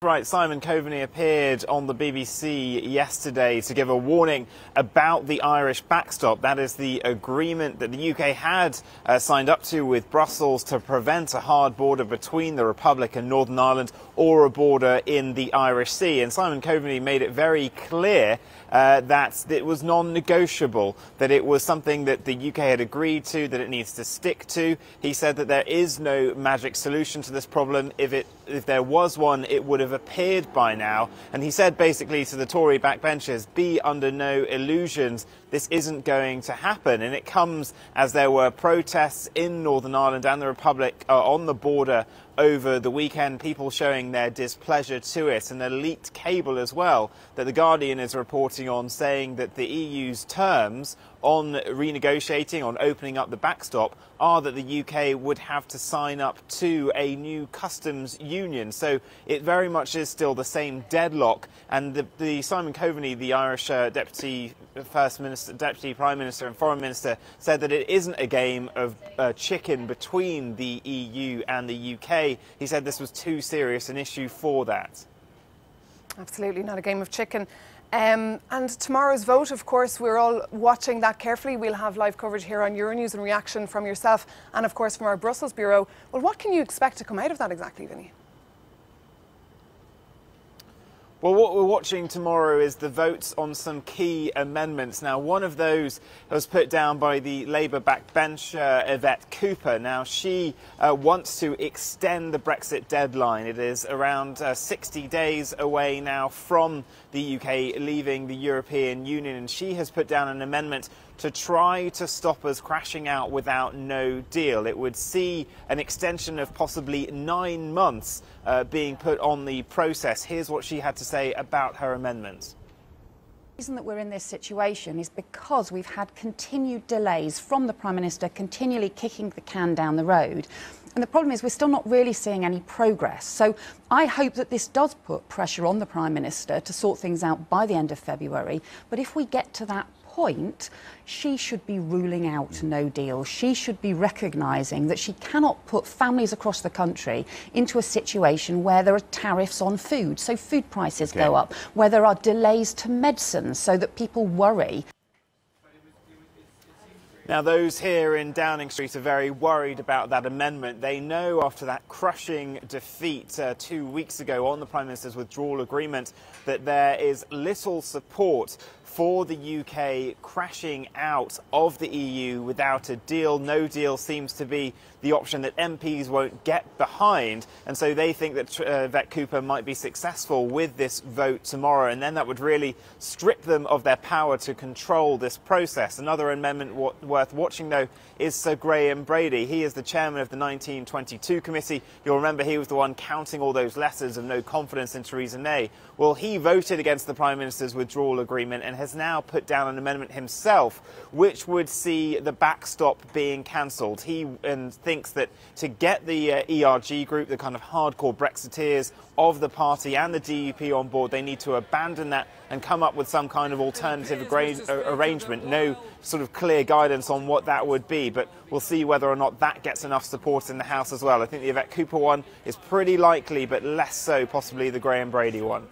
right. Simon Coveney appeared on the BBC yesterday to give a warning about the Irish backstop. That is the agreement that the UK had signed up to with Brussels to prevent a hard border between the Republic and Northern Ireland or a border in the Irish Sea. And Simon Coveney made it very clear that it was non-negotiable, that it was something that the UK had agreed to, that it needs to stick to. He said that there is no magic solution to this problem. If there was one, it would have appeared by now. And he said basically to the Tory backbenchers, be under no illusions, this isn't going to happen. And it comes as there were protests in Northern Ireland and the Republic on the border over the weekend, people showing their displeasure to it, and a leaked cable as well that The Guardian is reporting on, saying that the EU's terms on renegotiating, on opening up the backstop, are that the UK would have to sign up to a new customs union. So it very much is still the same deadlock. And the Simon Coveney, the Irish Deputy Prime Minister and Foreign Minister, said that it isn't a game of chicken between the EU and the UK. He said this was too serious an issue for that. Absolutely not a game of chicken. And tomorrow's vote, of course, we're all watching that carefully. We'll have live coverage here on Euronews and reaction from yourself and, of course, from our Brussels bureau. Well, what can you expect to come out of that exactly, Vinny? Well, what we're watching tomorrow is the votes on some key amendments. Now, one of those was put down by the Labour backbencher Yvette Cooper. Now, she wants to extend the Brexit deadline. It is around 60 days away now from the UK leaving the European Union, and she has put down an amendment to try to stop us crashing out without no deal. It would see an extension of possibly 9 months being put on the process. Here's what she had to say about her amendments. The reason that we're in this situation is because we've had continued delays from the Prime Minister continually kicking the can down the road. And the problem is we're still not really seeing any progress. So I hope that this does put pressure on the Prime Minister to sort things out by the end of February. But if we get to that point, she should be ruling out no deal. She should be recognising that she cannot put families across the country into a situation where there are tariffs on food, so food prices go up, where there are delays to medicines so that people worry. Now, those here in Downing Street are very worried about that amendment. They know after that crushing defeat 2 weeks ago on the Prime Minister's withdrawal agreement that there is little support for the UK crashing out of the EU without a deal. No deal seems to be the option that MPs won't get behind, and so they think that Yvette Cooper might be successful with this vote tomorrow, and then that would really strip them of their power to control this process. Another amendment worth watching, though, is Sir Graham Brady. He is the chairman of the 1922 committee. You'll remember he was the one counting all those letters of no confidence in Theresa May. Well, he voted against the Prime Minister's withdrawal agreement and has now put down an amendment himself which would see the backstop being cancelled. He thinks that to get the ERG group, the kind of hardcore Brexiteers of the party and the DUP on board, they need to abandon that and come up with some kind of alternative arrangement. No sort of clear guidance on what that would be, but we'll see whether or not that gets enough support in the House as well. I think the Yvette Cooper one is pretty likely, but less so possibly the Graham Brady one.